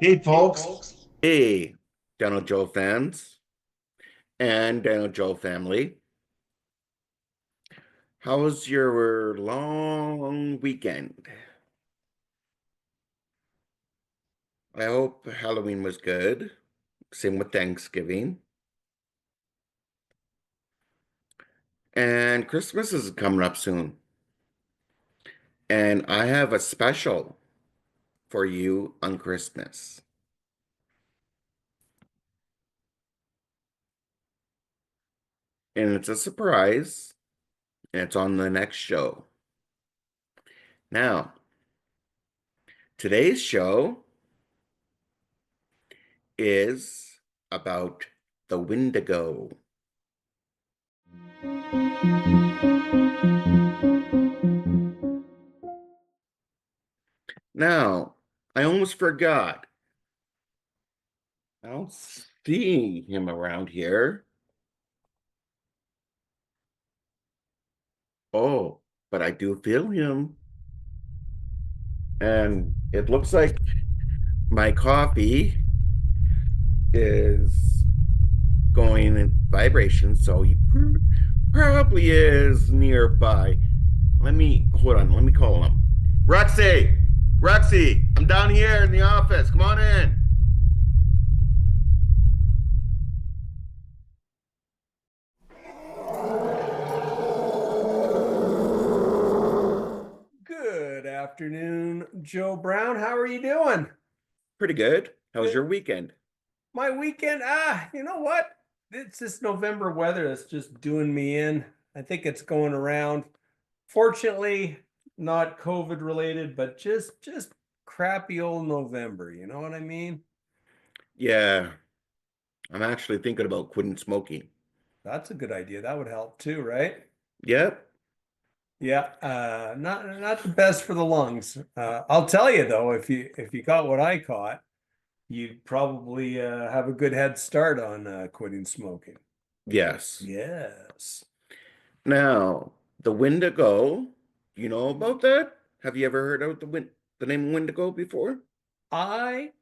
Hey, folks. Hey, Daniel Joe fans and Daniel Joe family. How was your long weekend? I hope Halloween was good. Same with Thanksgiving. And Christmas is coming up soon. And I have a special for you on Christmas. And it's a surprise. And it's on the next show. Now, today's show is about the Wendigo. Now, I almost forgot. I don't see him around here. Oh, but I do feel him. And it looks like my coffee is going in vibration, so he probably is nearby. Hold on, let me call him. Rexy! Rexy! I'm down here in the office. Come on in. Good afternoon, Joe Brown. How are you doing? Pretty good. How was Good. your weekend? My weekend, you know what? It's this November weather that's just doing me in. I think it's going around. Fortunately, not COVID related, but just crappy old November. You know what I mean? Yeah, I'm actually thinking about quitting smoking. That's a good idea. That would help too, right? Yep. Yeah, not the best for the lungs. I'll tell you though, if you caught what I caught, you'd probably have a good head start on quitting smoking. Yes. Yes. Now, the Wendigo, you know about that? Have you ever heard of the name Wendigo before? I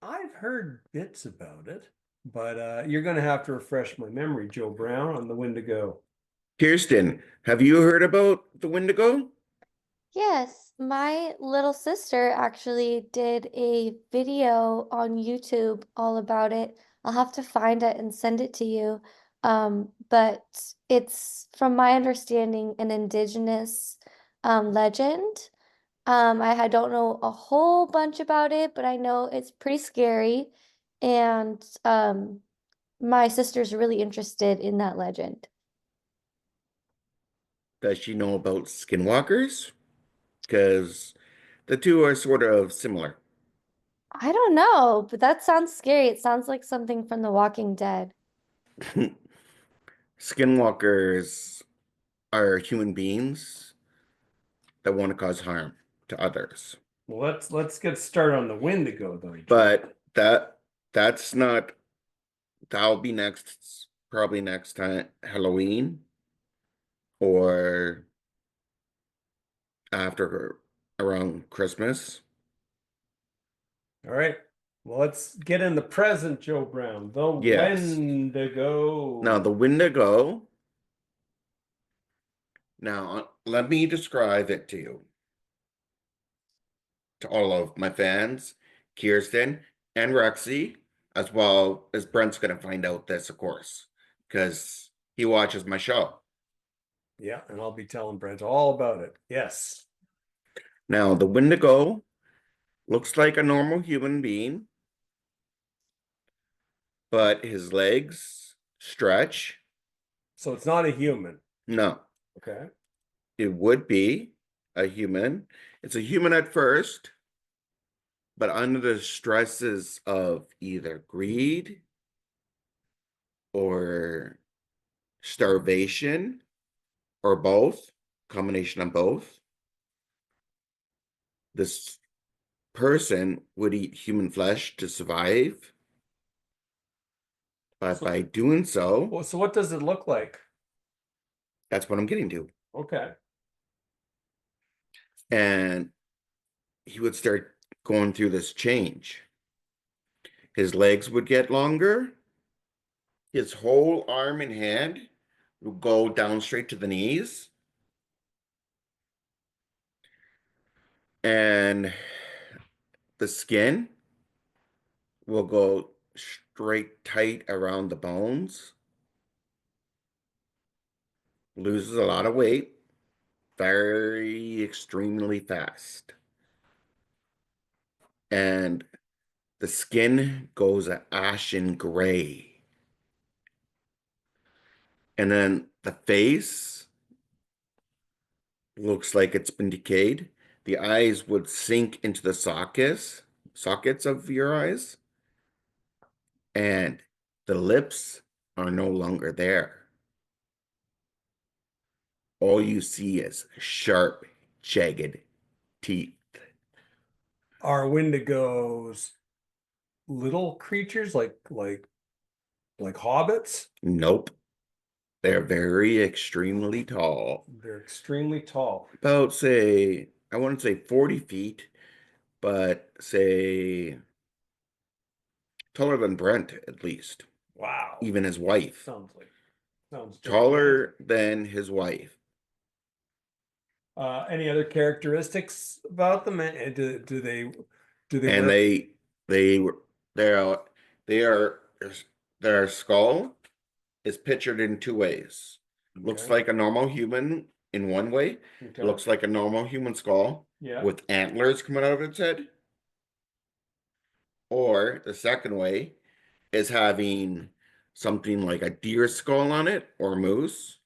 I've heard bits about it, but you're going to have to refresh my memory, Joe Brown, on the Wendigo. Kirsten, have you heard about the Wendigo? Yes, my little sister actually did a video on YouTube all about it. I'll have to find it and send it to you. But it's, from my understanding, an indigenous legend. I don't know a whole bunch about it, but I know it's pretty scary. And my sister's really interested in that legend. Does she know about skinwalkers? Because the two are sort of similar. I don't know, but that sounds scary. It sounds like something from The Walking Dead. Skinwalkers are human beings that want to cause harm to others. Well, let's get started on the Wendigo, though, Joe. But that's not that'll be next, probably next time Halloween or after around Christmas. All right. Well, let's get in the present, Joe Brown. The Yes. Now Wendigo. the Wendigo. Now let me describe it to all of my fans, Kirsten and Rexy, as well as Brent's gonna find out this, of course, because he watches my show. Yeah, and I'll be telling Brent all about it. Yes. Now the Wendigo looks like a normal human being, but his legs stretch. So it's not a human. No, Okay. it would be a human. It's a human at first, but under the stresses of either greed or starvation or both, combination of both, this person would eat human flesh to survive. But So, by doing so, so what does it look like? that's what I'm getting to. Okay. And he would start going through this change. His legs would get longer. His whole arm and hand would go down straight to the knees. And the skin will go straight tight around the bones. Loses a lot of weight very extremely fast. And the skin goes a ashen gray. And then the face looks like it's been decayed. The eyes would sink into the sockets of your eyes. And the lips are no longer there. All you see is sharp, jagged teeth. Are Wendigos little creatures like hobbits? Nope. They're very extremely tall. They're extremely tall. About, say, I wouldn't say 40 feet, but say taller than Brent, at least. Wow. Even his wife. Sounds Taller than his wife. Any other characteristics about them? And do they And their skull is pictured in two ways. Looks Okay. like a normal human in one way. Okay. Looks like a normal human skull Yeah. with antlers coming out of its head. Or the second way is having something like a deer skull on it or moose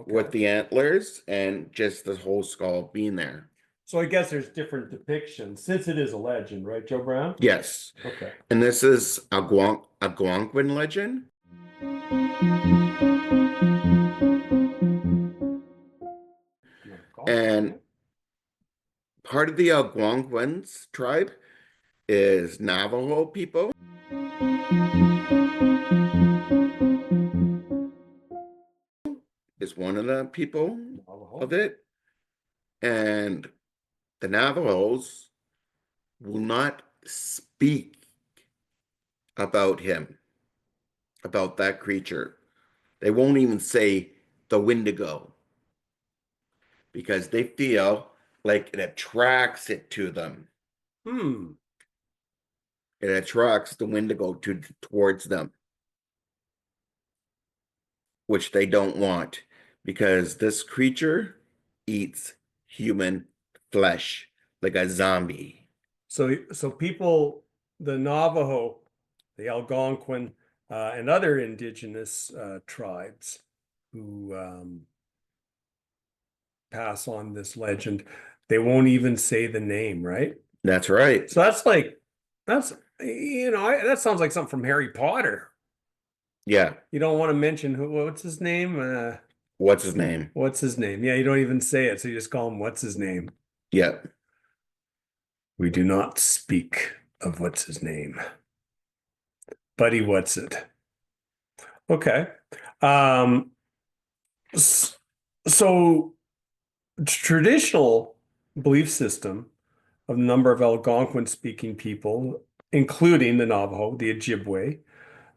with the antlers and just the whole skull being there. So I guess there's different depictions since it is a legend, right, Joe Brown? Yes. Okay. And this is a Algonquin legend. And part of the Algonquins tribe is Navajo people. Is one of the people of it. And the Navajos will not speak about him, about that creature. They won't even say the Wendigo because they feel like it attracts it to them. It attracts the Wendigo towards them, which they don't want because this creature eats human flesh like a zombie. So people, the Navajo, the Algonquin, and other indigenous tribes who pass on this legend, they won't even say the name, right? That's right. So that sounds like something from Harry Potter. Yeah. You don't want to mention what's his name? What's his name? What's his name? Yeah, you don't even say it, so you just call him what's his name. Yeah. We do not speak of what's his name. Buddy, what's it? Okay. So traditional belief system of a number of Algonquin speaking people, including the Navajo, the Ojibwe,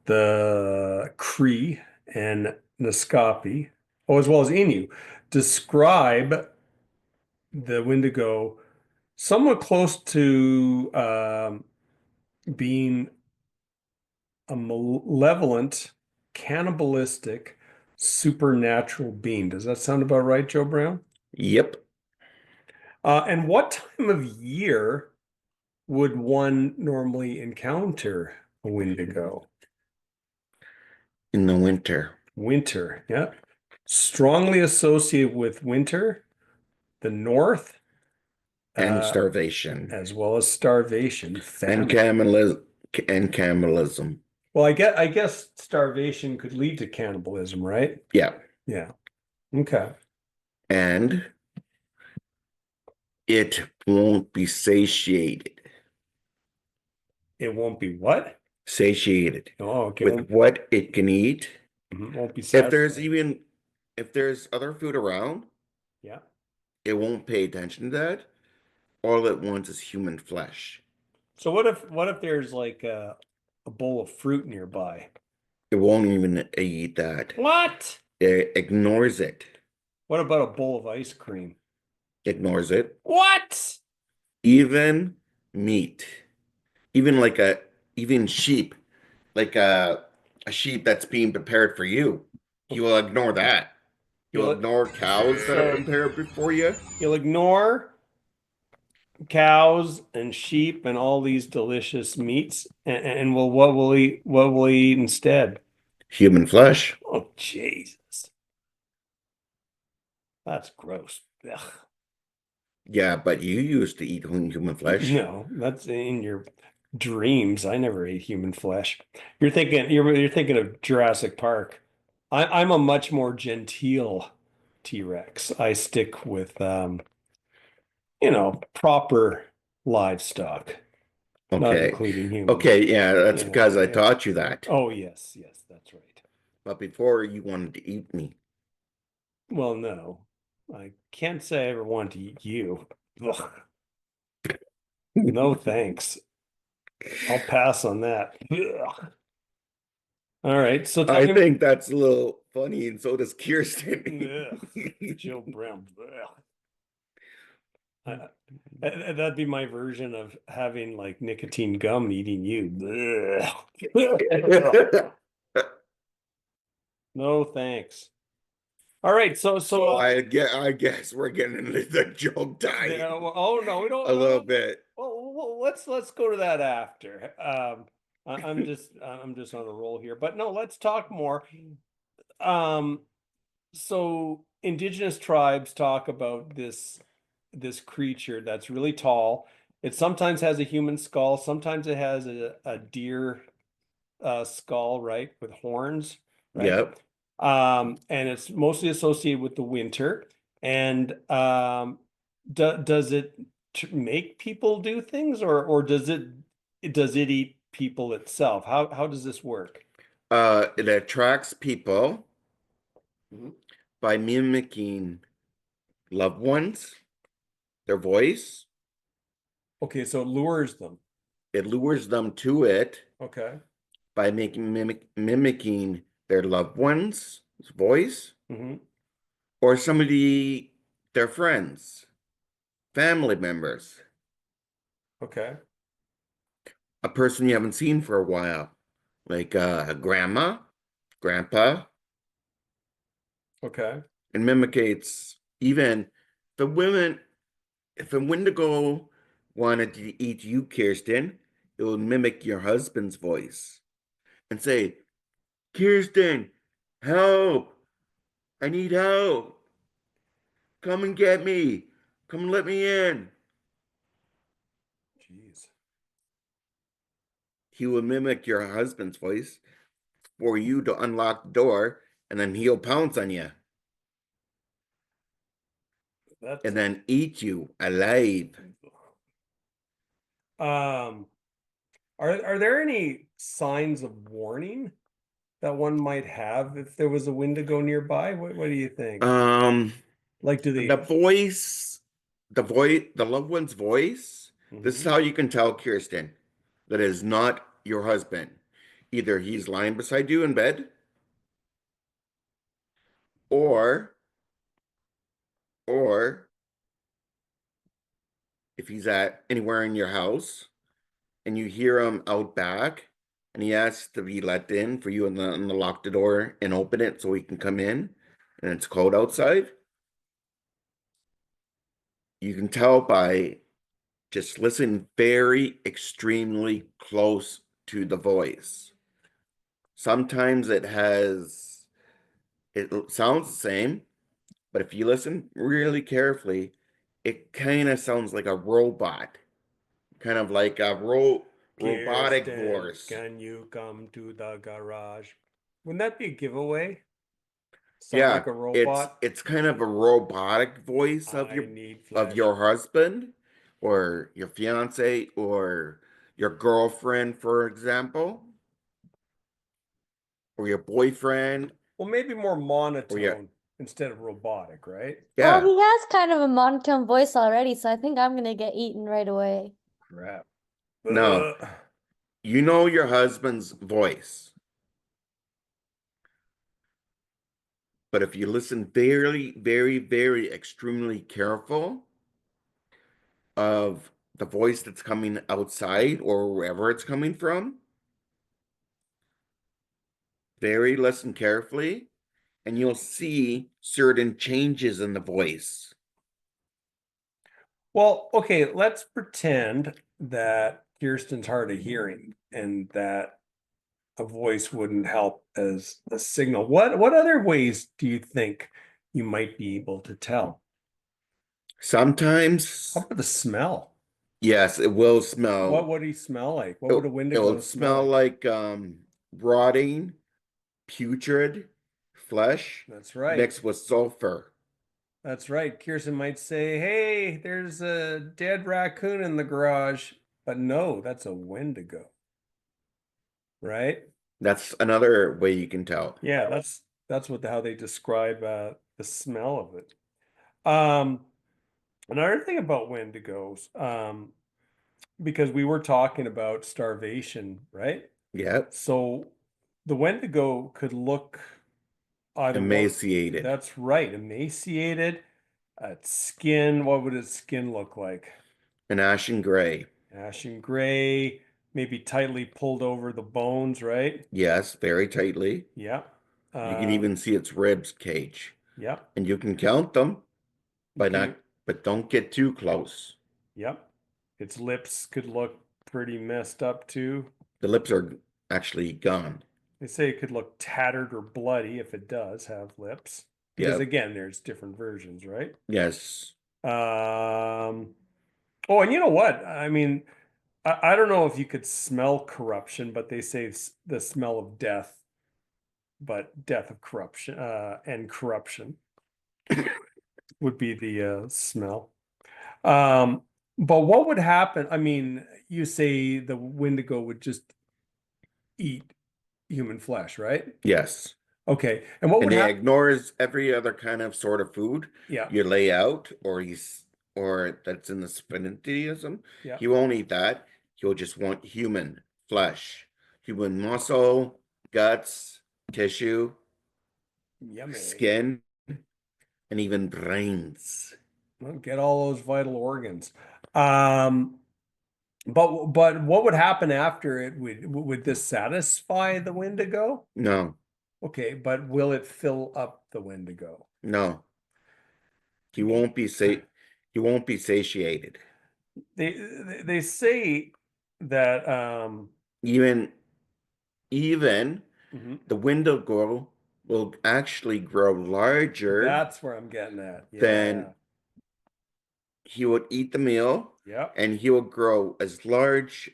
the Cree, and Naskapi, as well as Innu, describe the Wendigo somewhat close to being a malevolent, cannibalistic, supernatural being. Does that sound about right, Joe Brown? Yep. And what time of year would one normally encounter a Wendigo? In the winter. Winter, yeah. Strongly associated with winter, the north, And starvation. as well as starvation, famine. And cannibalism. Well, I guess starvation could lead to cannibalism, right? Yeah. Yeah. Okay. And it won't be satiated. It won't be what? Satiated. Oh, okay. With what it can eat. Won't be If there's other food around, yeah, it won't pay attention to that. All it wants is human flesh. So what if there's like a bowl of fruit nearby? It won't even eat that. What? It ignores it. What about a bowl of ice cream? Ignores it. What? Even meat. Even like even sheep. Like a sheep that's being prepared for you. He will ignore that. He will You'll ignore cows that are so prepared before you. you'll ignore cows and sheep and all these delicious meats, and well, what will he eat instead? Human flesh. Oh, Jesus. That's gross. Ugh. Yeah, but you used to eat human flesh. No, that's in your dreams. I never ate human flesh. You're thinking of Jurassic Park. I'm a much more genteel T-Rex. I stick with proper livestock, not Okay. including humans. Okay, yeah, that's Yeah, because I yeah. taught you that. Oh, yes, yes, that's right. But before you wanted to eat me. Well, no, I can't say I ever wanted to eat you. Ugh. No, thanks. I'll pass on that. Ugh. All right, so tell I me. think that's a little funny, and so does Kirsten. Ugh, Joe Brown. Ugh. That'd be my version of having like nicotine gum eating you. Ugh. No, thanks. All right, so So I guess we're getting into the joke time oh no, we don't. a No, little no. bit. Well, let's go to that after. I'm just on a roll here, but no, let's talk more. Um, so indigenous tribes talk about this creature that's really tall. It sometimes has a human skull, sometimes it has a deer skull, right, with horns, right? Yep. And it's mostly associated with the winter. And does it make people do things, or does it eat people itself? How does this work? It attracts people Mhm. by mimicking loved ones, their voice. Okay, so it lures them. It lures them to it Okay. by mimicking their loved one's voice Hmm. or somebody, their friends, family members, Okay. a person you haven't seen for a while, like grandma, grandpa, Okay. and mimicates even the women. If a Wendigo wanted to eat you, Kirsten, it would mimic your husband's voice and say, Kirsten, help! I need help! Come and get me! Come and let me in! Jeez. He will mimic your husband's voice for you to unlock the door, and then he'll pounce on you That's and then eat you alive. um are there any signs of warning that one might have if there was a Wendigo nearby? What do you think? Um, Like, do the they? voice, the loved one's voice. This is Mhm. how you can tell, Kirsten, that is not your husband. Either he's lying beside you in bed, or or if he's at anywhere in your house and you hear him out back and he asks to be let in for you and unlock the door and open it so he can come in and it's cold outside. You can tell by just listen very extremely close to the voice. Sometimes it sounds the same, but if you listen really carefully, it kind of sounds like a robot, kind of like a robotic Kirsten, voice. can you come to the garage? Wouldn't that be a giveaway? Sound Yeah, like a robot? it's kind of a robotic voice I need of flesh. your husband or your fiance or your girlfriend, for example, or your boyfriend Well, maybe more or your monotone. instead of robotic, right? Well, Yeah. he has kind of a monotone voice already, so I think I'm gonna get eaten right away. Crap. No, Ugh. you know your husband's voice, but if you listen very, very, very extremely careful of the voice that's coming outside or wherever it's coming from, very listen carefully, and you'll see certain changes in the voice. Well, okay, let's pretend that Kirsten's hard of hearing and that a voice wouldn't help as a signal. What other ways do you think you might be able to tell? How Sometimes, about the smell? yes, it will What smell. would he smell like? What would a It will Wendigo smell smell like? like rotting, putrid flesh That's right. mixed with sulfur. That's right. Kirsten might say, "Hey, there's a dead raccoon in the garage." But no, that's a Wendigo, right? That's another way you can tell. Yeah, that's what how they describe the smell of it. Um, Another thing about Wendigos, because we were talking about starvation, right? Yep. So the Wendigo could look either what Emaciated. that's right, emaciated, skin, what would its skin look like? An ashen gray. Ashen gray, maybe tightly pulled over the bones, right? Yes, very tightly. Yeah. You can Um, even see its ribs cage. yeah. And you can count them, You but can, not but don't get too close. yep. Its lips could look pretty messed up too. The lips are actually gone. They say it could look tattered or bloody if it does have lips. Because Yep. again, there's different versions, right? Yes. Oh, and you know what? I mean, I don't know if you could smell corruption, but they say the smell of death, but death of corruption, and corruption would be the smell. Um, but what would happen? I mean, you say the Wendigo would just eat human flesh, right? Yes. Okay. And what And would he happen? ignores every other kind of sort of food Yeah, you lay out or that's in the spinatism. yeah. He won't eat that. He'll just want human flesh, human muscle, guts, tissue, Yummy. skin, and even brains. Well, get all those vital organs. Um, but what would happen after it would this satisfy the Wendigo? No, Okay, but will it fill up the Wendigo? no. He Be- won't be he won't be satiated. they say that Even even mhm, the window girl will actually grow larger that's where I'm getting at. than Yeah. he would eat the meal, Yep. and he will grow as large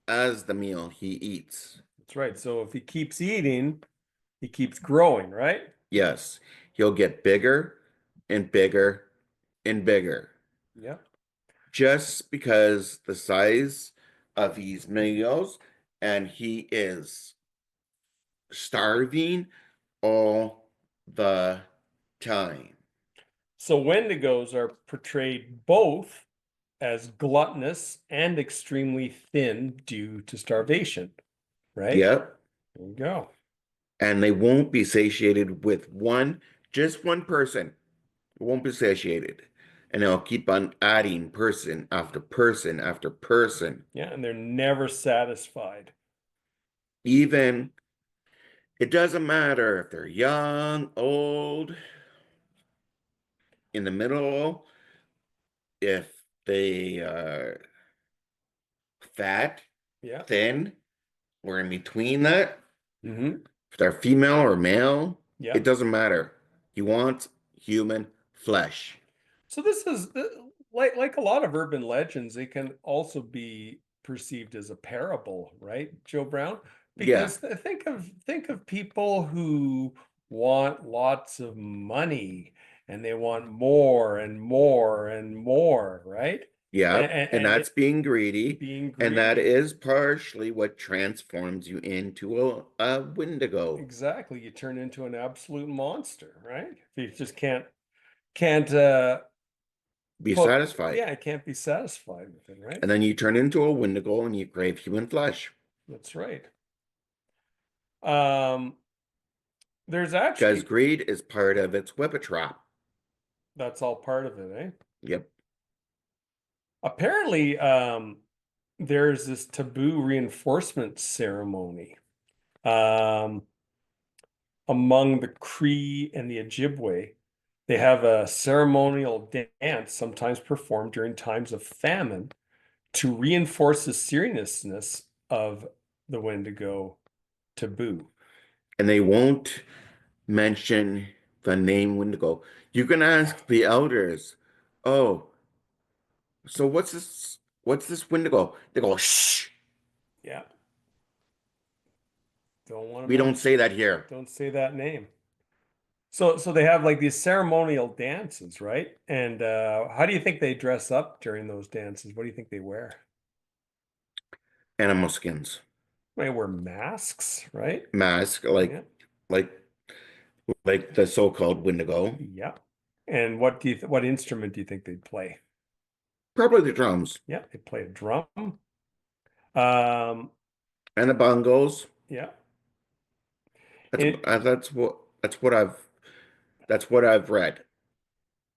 as the meal he eats. That's right. So if he keeps eating, he keeps growing, right? Yes, he'll get bigger and bigger and bigger Yep. just because the size of his meals, and he is starving all the time. So Wendigos are portrayed both as gluttonous and extremely thin due to starvation, right? Yep. There you go. And they won't be satiated with just one person. Won't be satiated. And they'll keep on adding person after person after person. Yeah, and they're never satisfied. Even it doesn't matter if they're young, old, in the middle, if they are fat, Yeah. thin, or in between that, Hmm. if they're female or male, Yeah. it doesn't matter. He wants human flesh. So this is like a lot of urban legends, they can also be perceived as a parable, right, Joe Brown? Yeah. Because think of people who want lots of money and they want more and more and more, right? Yep. And and that's being greedy. being And that greedy. is partially what transforms you into a Wendigo. Exactly. You turn into an absolute monster, right? If you just can't Be put satisfied. yeah, I can't be satisfied with it, right? And then you turn into a Wendigo and you crave human flesh. That's right. Um, there's Because actually greed is part of its whippet trap. that's all part of it, eh? Yep. Apparently, there's this taboo reinforcement ceremony um, among the Cree and the Ojibwe. They have a ceremonial dance, sometimes performed during times of famine, to reinforce the seriousness of the Wendigo taboo. And they won't mention the name Wendigo. You can ask the elders, oh, so what's this? What's this Wendigo? They go, shh. Yeah, don't want to We don't mention, say that here. don't say that name. So they have like these ceremonial dances, right? And how do you think they dress up during those dances? What do you think they wear? Animal skins, They wear masks, right? mask, Yeah, like like the so-called Wendigo. yeah. And what do you what instrument do you think they'd play? Probably the drums Yeah, they play a drum. Um, and the bongos. yeah. That's It, that's what I've read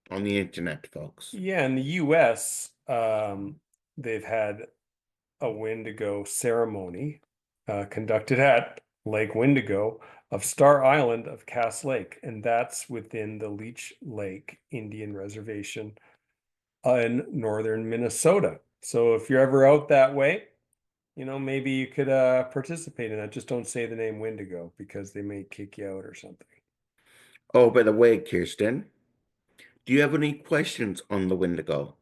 on the internet, folks. yeah, in the US, they've had a Wendigo ceremony conducted at Lake Wendigo of Star Island of Cass Lake, and that's within the Leech Lake Indian Reservation in northern Minnesota. So if you're ever out that way, maybe you could participate in that. Just don't say the name Wendigo because they may kick you out or something. Oh, by the way, Kirsten, do you have any questions on the Wendigo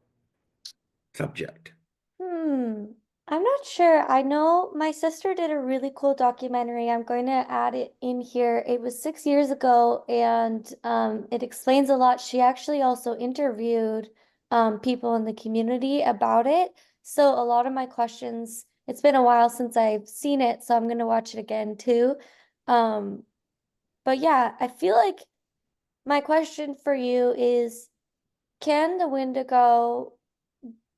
subject? Hmm. I'm not sure. I know my sister did a really cool documentary. I'm going to add it in here. It was 6 years ago, and it explains a lot. She actually also interviewed people in the community about it. So a lot of my questions, it's been a while since I've seen it, so I'm going to watch it again too. Um, but yeah, I feel like my question for you is, can the Wendigo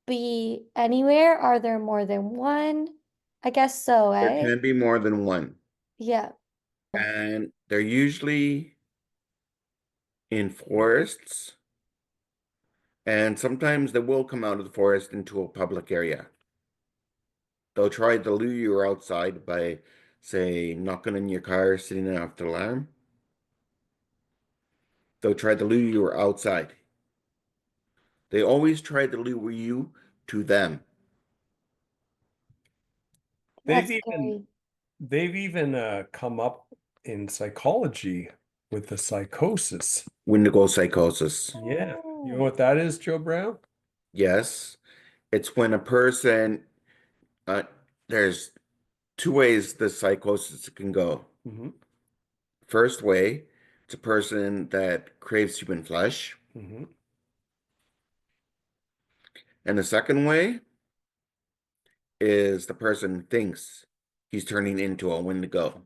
be anywhere? Are there more than one? I guess so, There eh? can be more than one, Yeah. and they're usually in forests, and sometimes they will come out of the forest into a public area. They'll try to lure you outside by, say, knocking on your car, setting off the alarm. They'll try to lure you outside. They always try to lure you to them. They've That's even scary. they've even come up in psychology with the psychosis. Wendigo psychosis. Yeah. You know Oh, what that is, Joe Brown? Yes, it's when a person, uh, there's two ways the psychosis can go. Hmm. First way, it's a person that craves human flesh. Hmm. And the second way is the person thinks he's turning into a Wendigo.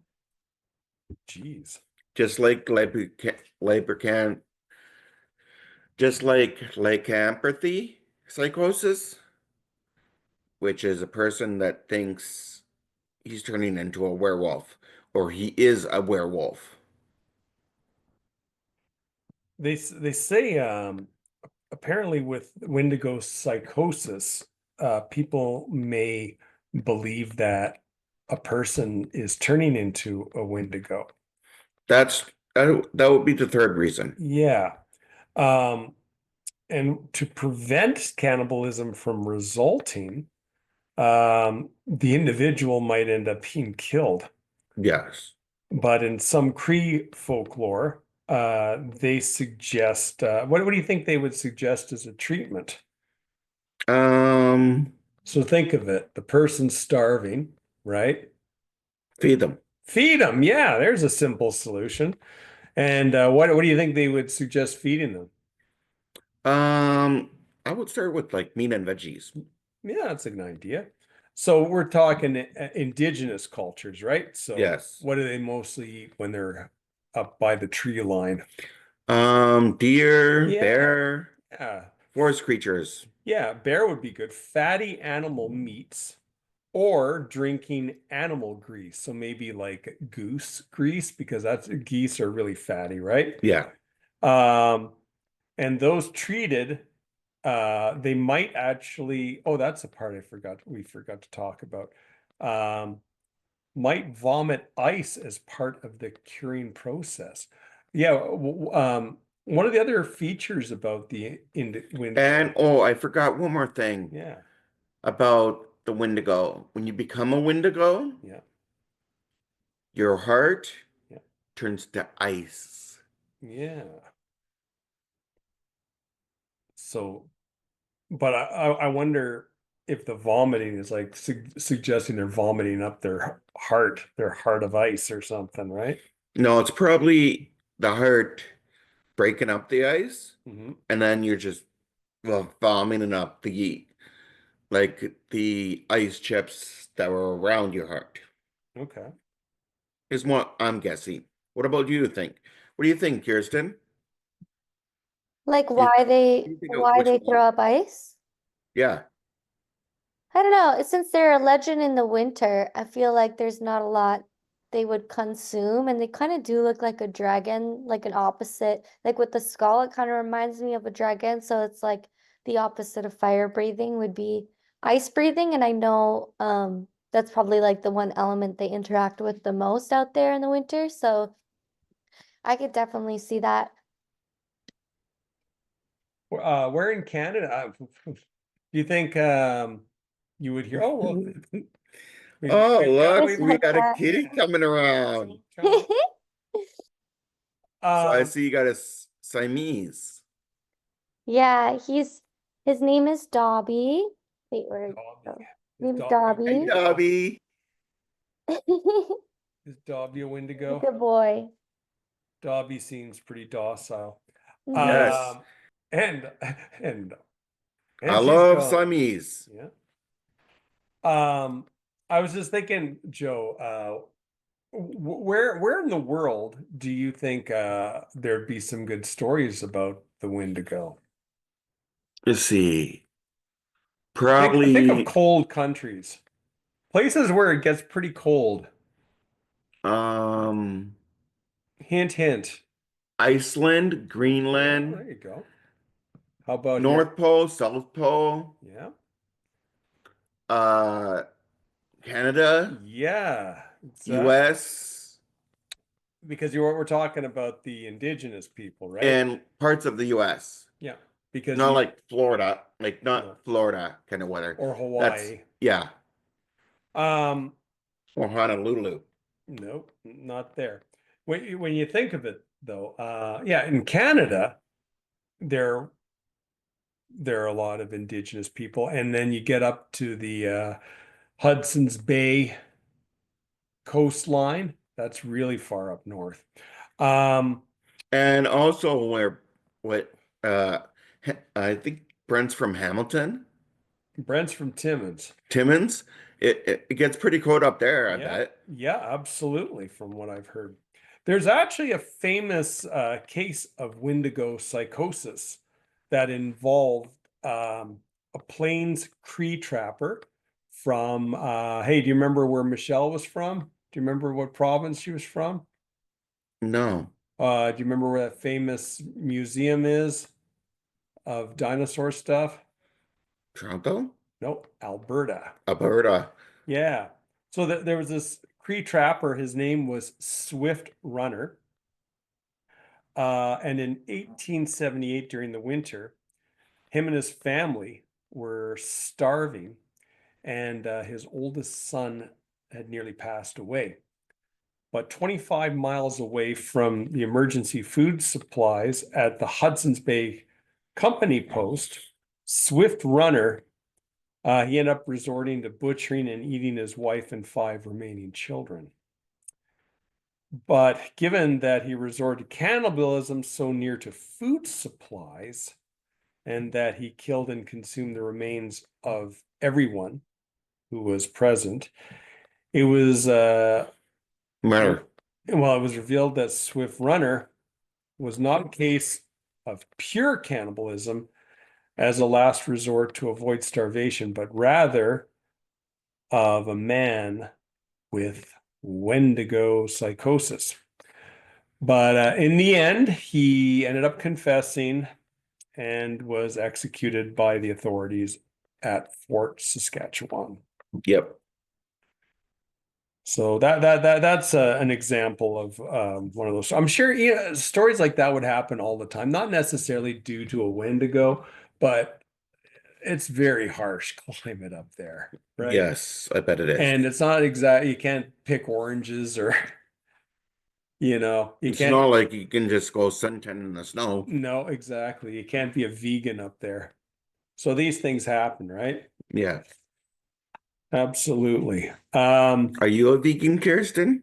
Jeez. Just like lycanthropy, just like lycanthropy psychosis, which is a person that thinks he's turning into a werewolf or he is a werewolf. They say apparently with Wendigo psychosis, people may believe that a person is turning into a Wendigo. That's that would be the third reason. Yeah. Um, and to prevent cannibalism from resulting, the individual might end up being killed. Yes. But in some Cree folklore, they suggest what do you think they would suggest as a treatment? Um, So think of it, the person's starving, right? Feed them. Feed them. Yeah, there's a simple solution. And what do you think they would suggest feeding them? Um, I I would start with like meat and veggies. Yeah, that's an idea. So we're talking indigenous cultures, right? So Yes. what do they mostly eat when they're up by the tree line? Deer, Yeah, bear, yeah, forest creatures. yeah. Bear would be good. Fatty animal meats or drinking animal grease. So maybe like goose grease because that's geese are really fatty, right? Yeah. Um, and those treated, they might actually, oh, that's the part we forgot to talk about. Um, might vomit ice as part of the curing process. Yeah, one of the other features about the And Wendigo, oh, I forgot one more thing yeah, about the Wendigo. When you become a Wendigo, yeah, your heart yeah, turns to ice. yeah. So, but I wonder if the vomiting is like suggesting they're vomiting up their heart of ice or something, right? No, it's probably the heart breaking up the ice, Hmm. and then you're just well, vomiting up the ice chips that were around your heart. Okay. Is what I'm guessing. What about you think? What do you think, Kirsten? Like You, why you think of why which they one? throw up ice? Yeah. I don't know. Since they're a legend in the winter, I feel like there's not a lot they would consume, and they kind of do look like a dragon, like an opposite. Like with the skull, it kind of reminds me of a dragon, so it's like the opposite of fire breathing would be ice breathing, and I know that's probably like the one element they interact with the most out there in the winter, so I could definitely see that. Where in Canada, do you think you would hear? Oh, well, Oh, look, There's we my got a cat. kitty coming around. So I Um, see you got a Siamese. Yeah, his name is Dobby. Wait, where did it Dobby. go? Is Name's Dobby a Hey, Dobby. Wendigo? Dobby. Is Dobby a He's a Wendigo? good boy. Dobby seems pretty docile. Hmm. Yes. Um, and and I and she's love gone. Siamese. Yeah. I was just thinking, Joe, where in the world do you think there'd be some good stories about the Wendigo? Let's see. Think of Probably cold countries, places where it gets pretty cold. um Hint, hint. Iceland, Yeah, Greenland, there you go. How about here? North Pole, South Pole, Yeah. uh Canada, Yeah, exactly. US, Because we're talking about the indigenous people, right? and parts of the US. Yeah. Because Not you like Florida, like no, not Florida kind of weather. or That's Hawaii. yeah, Um, or Honolulu. nope, not there. When you think of it though, yeah, in Canada, there there are a lot of indigenous people, and then you get up to the Hudson's Bay coastline. That's really far up north. Um, And also where what I think Brent's from Hamilton, Brent's from Timmins. Timmins. It gets pretty cold up there, I Yeah, bet. yeah, absolutely, from what I've heard. There's actually a famous case of Wendigo psychosis that involved a Plains Cree trapper from, hey, do you remember where Michelle was from? Do you remember what province she was from? No. Do you remember where that famous museum is of dinosaur stuff? Toronto? Nope, Alberta. Alberta. Yeah. So there was this Cree trapper. His name was Swift Runner. And in 1878, during the winter, him and his family were starving, and his oldest son had nearly passed away. But 25 miles away from the emergency food supplies at the Hudson's Bay Company post, Swift Runner, he ended up resorting to butchering and eating his wife and five remaining children. But given that he resorted to cannibalism so near to food supplies, and that he killed and consumed the remains of everyone who was present. It was Murder. well, it was revealed that Swift Runner was not a case of pure cannibalism as a last resort to avoid starvation, but rather of a man with Wendigo psychosis. But in the end, he ended up confessing and was executed by the authorities at Fort Saskatchewan. Yep. So that's an example of one of those. I'm sure stories like that would happen all the time, not necessarily due to a Wendigo, but it's very harsh climate up there, right? Yes, I bet it is. And it's not exact. You can't pick oranges or, you It's can't. not like you can just go suntan in the snow. No, exactly. You can't be a vegan up there. So these things happen, right? Yeah. Absolutely. Are you a vegan, Kirsten?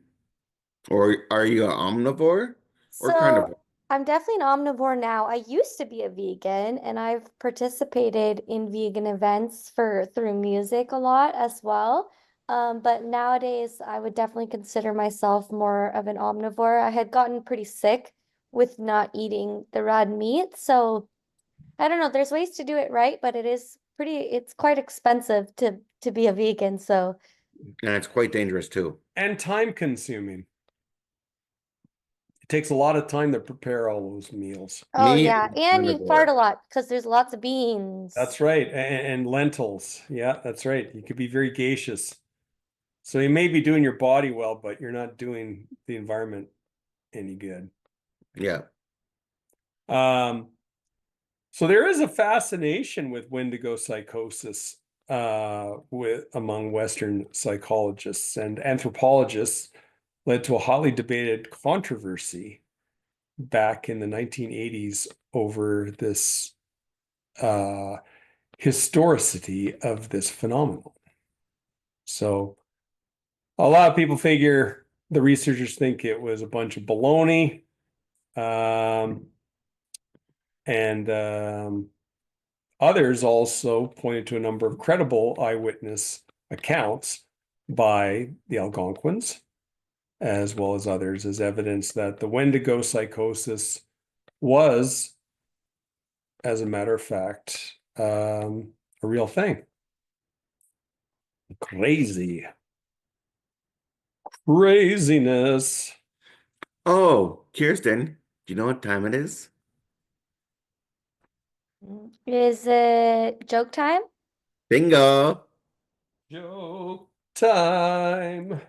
Or are you an omnivore or So carnivore? I'm definitely an omnivore now. I used to be a vegan and I've participated in vegan events through music a lot as well. But nowadays I would definitely consider myself more of an omnivore. I had gotten pretty sick with not eating the red meat. So I don't know, there's ways to do it right, but it's quite expensive to be a vegan. So And it's quite dangerous too. And time consuming. It takes a lot of time to prepare all those meals. oh Me, yeah, and you carnivore. fart a lot because there's lots of beans. That's right. And lentils. Yeah, that's right. You could be very gaseous. So you may be doing your body well, but you're not doing the environment any good. Yeah. So there is a fascination with Wendigo psychosis among Western psychologists, and anthropologists led to a hotly debated controversy back in the 1980s over this historicity of this phenomenon. So a lot of people figure the researchers think it was a bunch of baloney. And others also pointed to a number of credible eyewitness accounts by the Algonquins, as well as others, as evidence that the Wendigo psychosis was, as a matter of fact, a real thing. Craziness. Oh, Kirsten, do you know what time it is? Is it joke time? Bingo. Joke time.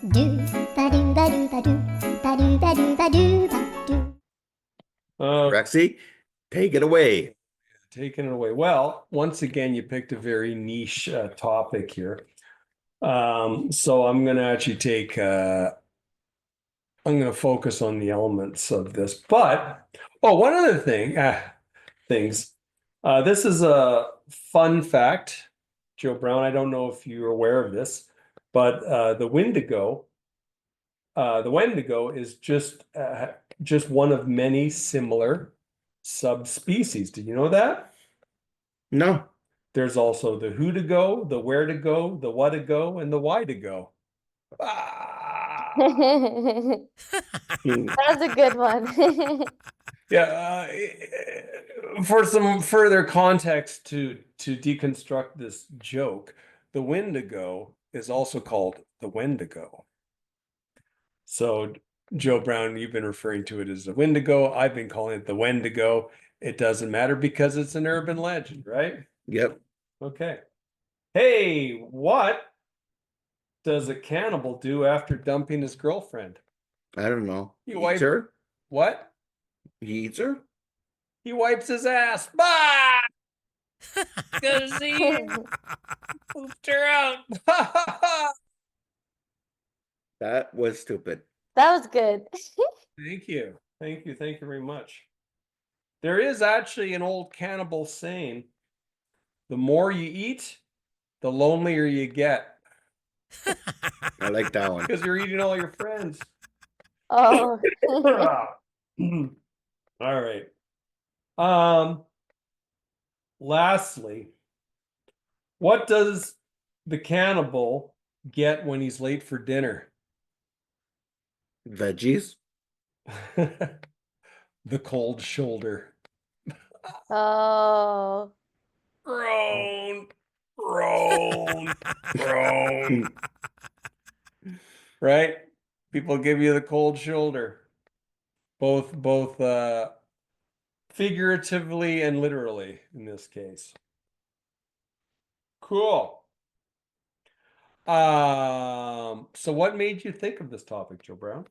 Do ba do ba do ba do ba do ba do ba do ba do. Rexy, take it away. Taking it away. Well, once again, you picked a very niche topic here. So I'm going to actually I'm going to focus on the elements of this. But, one other things. This is a fun fact, Joe Brown. I don't know if you're aware of this, but the Wendigo is just one of many similar subspecies. Did you know that? No. There's also the who to go, the where to go, the what to go, and the why to go. Ah. That was a good one. Yeah, for some further context to deconstruct this joke, the Wendigo is also called the Wendigo. So, Joe Brown, you've been referring to it as the Wendigo. I've been calling it the Wendigo. It doesn't matter because it's an urban legend, right? Yep. Okay. Hey, what does a cannibal do after dumping his girlfriend? I don't know. You He wipe eats her? what? He eats her? He wipes his ass. Bah! Gonna see her. Pooped her out. That was stupid. That was good. Thank you. Thank you. Thank you very much. There is actually an old cannibal saying, the more you eat, the lonelier you get. I like that one. Because you're eating all your friends. Oh. All right. Lastly, what does the cannibal get when he's late for dinner? Veggies. The cold shoulder. Oh, Groan, groan, groan. Right? People give you the cold shoulder. Both figuratively and literally in this case. Cool. So what made you think of this topic, Joe Brown?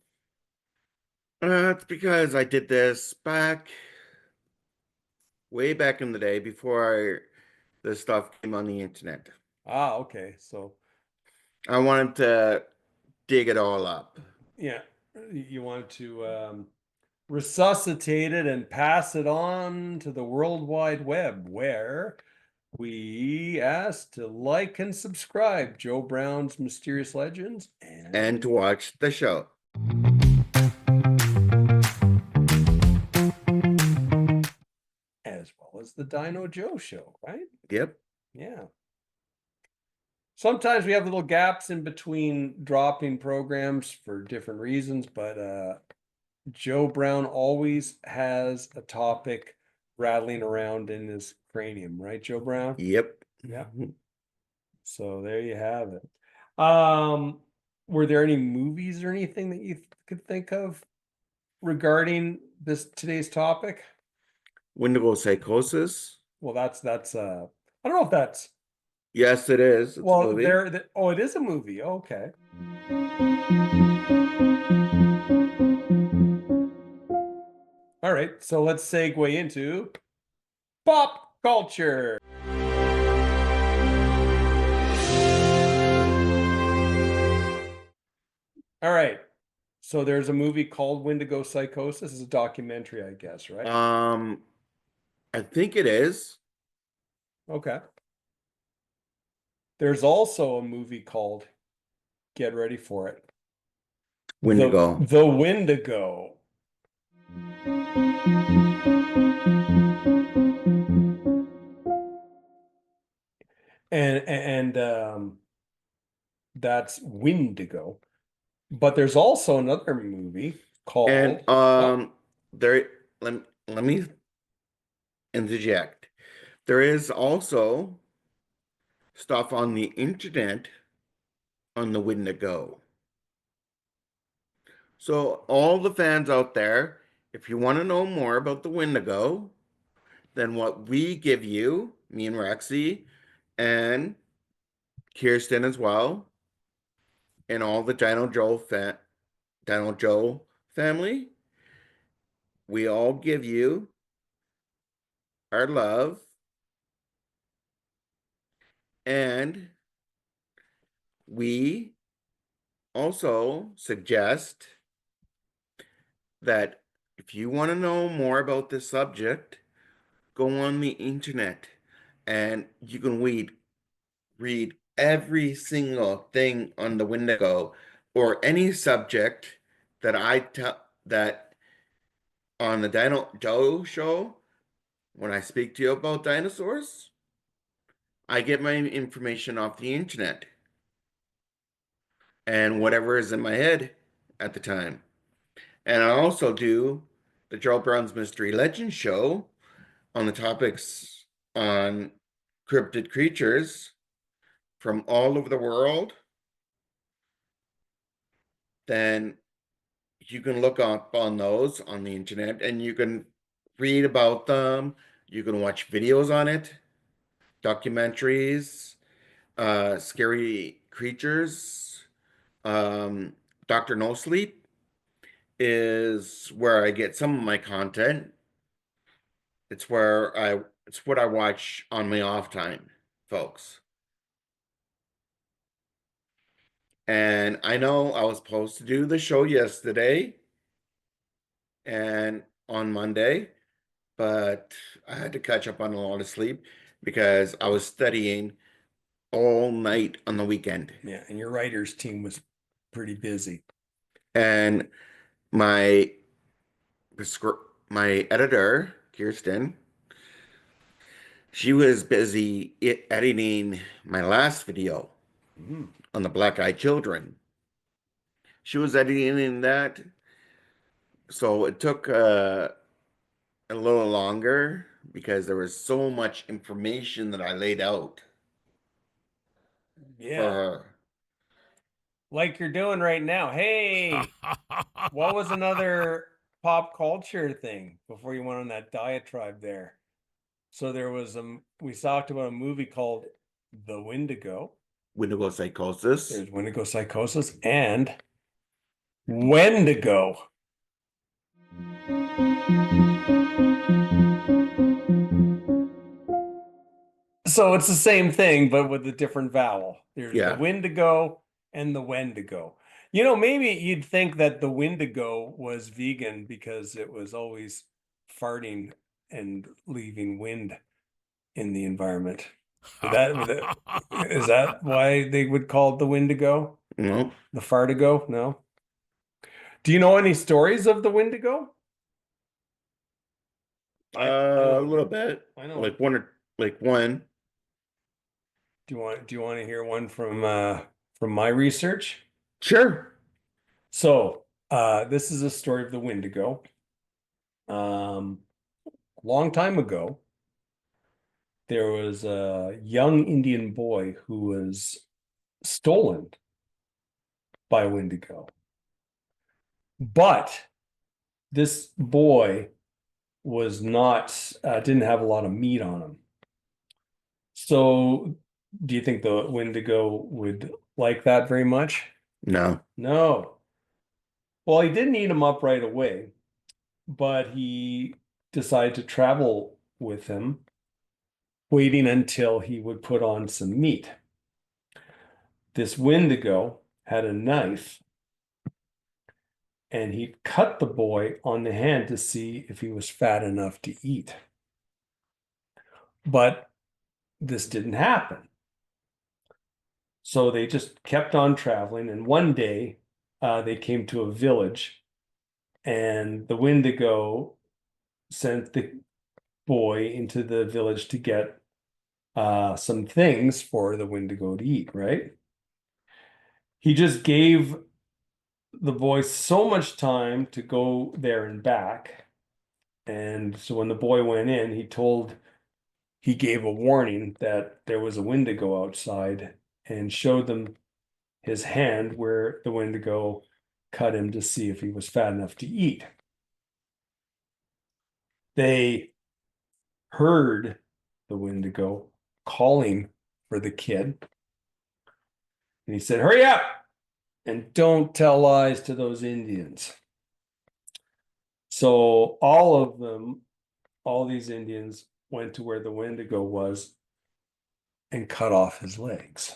It's because I did this way back in the day before this stuff came on the internet. Okay. So I wanted to dig it all up. yeah, you want to resuscitate it and pass it on to the World Wide Web, where we ask to like and subscribe Joe Brown's Mysterious Legends And to watch the show. as well as the Dino Joe Show, right? Yep. Yeah. Sometimes we have little gaps in between dropping programs for different reasons, but Joe Brown always has a topic rattling around in his cranium, right, Joe Brown? Yep. Yeah. So there you have it. Were there any movies or anything that you could think of regarding today's topic? Wendigo Psychosis. Well, that's I don't know if that's Yes, it is. It's a well movie. oh, it is a movie. Okay. All right, so let's segue into pop culture. All right. So there's a movie called Wendigo Psychosis. It's a documentary, I guess, right? I think it is. Okay. There's also a movie called, get ready for it, Wendigo. The Wendigo. And that's Wendigo. But there's also another movie called And there let me interject. There is also stuff on the internet on the Wendigo. So all the fans out there, if you want to know more about the Wendigo than what we give you, me and Rexy and Kirsten as well, and all the Dino Joe family, we all give you our love, and we also suggest that if you want to know more about this subject, go on the internet and you can read every single thing on the Wendigo or any subject that I tell that on the Dino Joe show when I speak to you about dinosaurs. I get my information off the internet and whatever is in my head at the time. And I also do the Joe Brown's Mystery Legend show on the topics on cryptid creatures from all over the world. Then you can look up on those on the internet and you can read about them. You can watch videos on it, documentaries, scary creatures. Dr. No Sleep is where I get some of my content. It's what I watch on my off time, folks. And I know I was supposed to do the show yesterday and on Monday, but I had to catch up on a lot of sleep because I was studying all night on the weekend. Yeah, and your writers team was pretty busy. And my my editor, Kirsten, She was busy editing my last video Mm. on the black-eyed children. She was editing that, so it took a little longer because there was so much information that I laid out for Yeah, her. like you're doing right now. Hey, what was another pop culture thing before you went on that diatribe there? So there was we talked about a movie called The Wendigo. Wendigo psychosis. There's Wendigo Psychosis and Wendigo. So it's the same thing, but with a different vowel. There's the Yeah. Wendigo and the Wendigo. Maybe you'd think that the Wendigo was vegan because it was always farting and leaving wind in the environment. Is that why they would call it the Wendigo? No. The Fartigo? No. Do you know any stories of the Wendigo? A little bit. I know. Like one. Do you want to hear one from my research? Sure. So, this is a story of the Wendigo. A long time ago, there was a young Indian boy who was stolen by Wendigo. But this boy was not didn't have a lot of meat on him. So, do you think the Wendigo would like that very much? No. No. Well, he didn't eat him up right away, but he decided to travel with him, waiting until he would put on some meat. This Wendigo had a knife, and he cut the boy on the hand to see if he was fat enough to eat. But this didn't happen. So they just kept on traveling, and one day they came to a village, and the Wendigo sent the boy into the village to get some things for the Wendigo to eat, right? He just gave the boy so much time to go there and back. And so when the boy went in, he gave a warning that there was a Wendigo outside and showed them his hand where the Wendigo cut him to see if he was fat enough to eat. They heard the Wendigo calling for the kid. And he said, "Hurry up and don't tell lies to those Indians." So all these Indians went to where the Wendigo was and cut off his legs.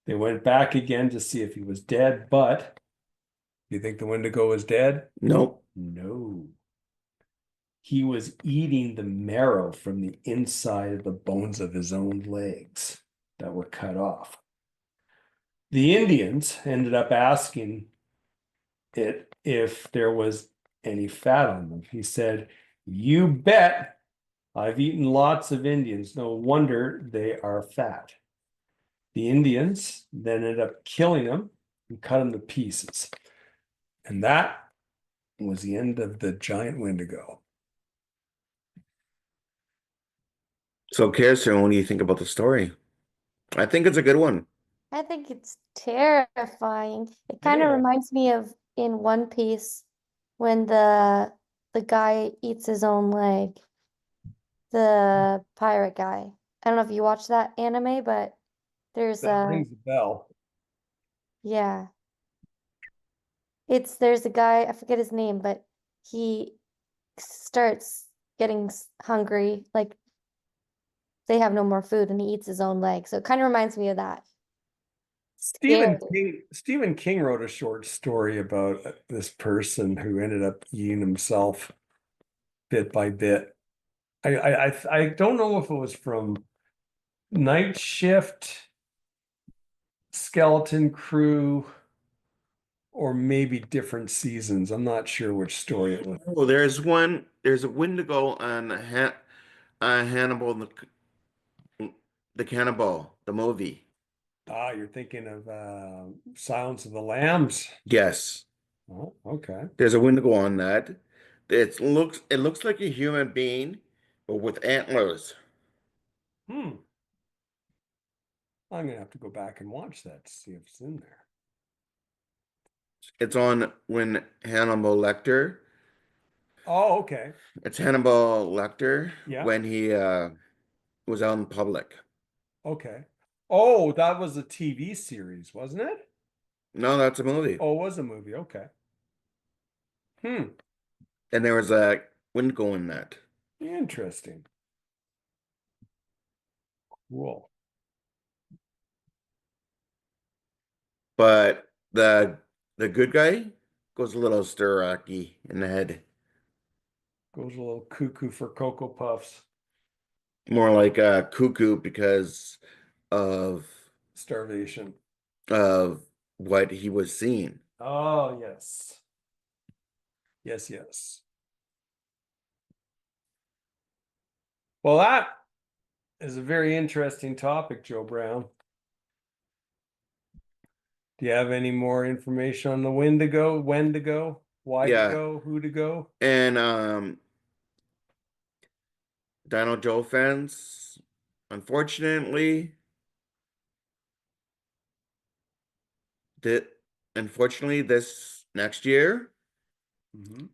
They went back again to see if he was dead, but you think the Wendigo was dead? Nope. No. He was eating the marrow from the inside of the bones of his own legs that were cut off. The Indians ended up asking it if there was any fat on them. He said, "You bet. I've eaten lots of Indians. No wonder they are fat." The Indians then ended up killing him and cut him to pieces. And that was the end of the giant Wendigo. So, Kirsten, what do you think about the story? I think it's a good one. I think it's terrifying. It kind of Yeah. reminds me of in One Piece when the guy eats his own leg. The pirate guy. I don't know if you watch that anime, but there's That a rings a bell. yeah. There's a guy, I forget his name, but he starts getting hungry, like they have no more food and he eats his own leg. So it kind of reminds me of that. Stephen Scary. King, Stephen King wrote a short story about this person who ended up eating himself bit by bit. I don't know if it was from Night Shift, Skeleton Crew, or maybe different seasons. I'm not sure which story it was. Oh, there's a Wendigo on Hannibal the Cannibal, the movie. Ah, you're thinking of Silence of the Lambs. Yes. Oh, okay. There's a Wendigo on that. It looks like a human being, but with antlers. Hmm. I'm gonna have to go back and watch that to see if it's in there. It's on when Hannibal Lecter. Oh, okay. It's Hannibal Lecter Yeah. when he was out in public. Okay. Oh, that was a TV series, wasn't it? No, that's a movie. Oh, it was a movie. Okay. Hmm. And there was a Wendigo in that. Interesting. Cool. But the good guy goes a little stir-rocky in the head. Goes a little cuckoo for Cocoa Puffs. More like a cuckoo because of Starvation. of what he was seeing. Oh, yes. Yes, yes. Well, that is a very interesting topic, Joe Brown. Do you have any more information on the Wendigo? When to go? Why to Yeah. go? Who to go? And Dino Joe fans, unfortunately, that unfortunately this next year Mhm.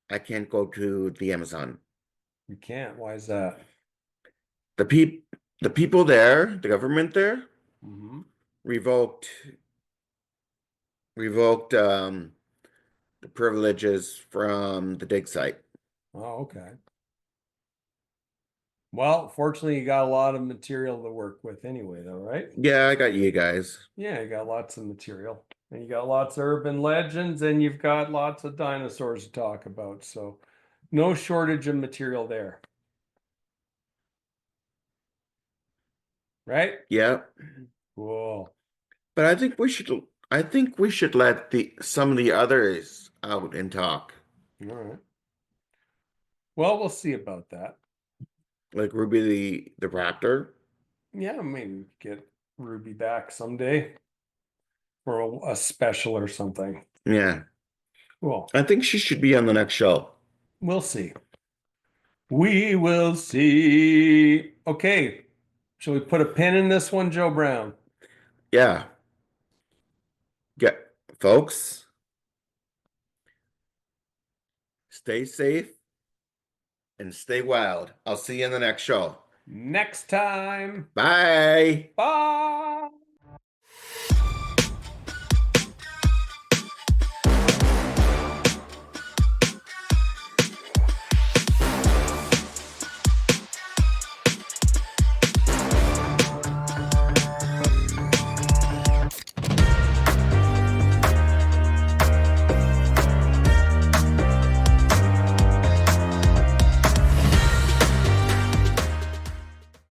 I can't go to the Amazon. You can't. Why is that? The people there, the government there, Mhm. revoked the privileges from the dig site. Oh, okay. Well, fortunately, you got a lot of material to work with anyway, though, right? Yeah, I got you guys. Yeah, you got lots of material. And you got lots of urban legends, and you've got lots of dinosaurs to talk about. So no shortage of material there. Right? Yeah. Cool. But I think we should let the some of the others out and talk. All right. Well, we'll see about that. Like Ruby the Raptor. Yeah, maybe get Ruby back someday for a special or something. Yeah. Cool. I think she should be on the next show. We'll see. We will see. Okay. Shall we put a pin in this one, Joe Brown? Yeah. Get folks, stay safe and stay wild. I'll see you in the next show. Next time. Bye. Bye.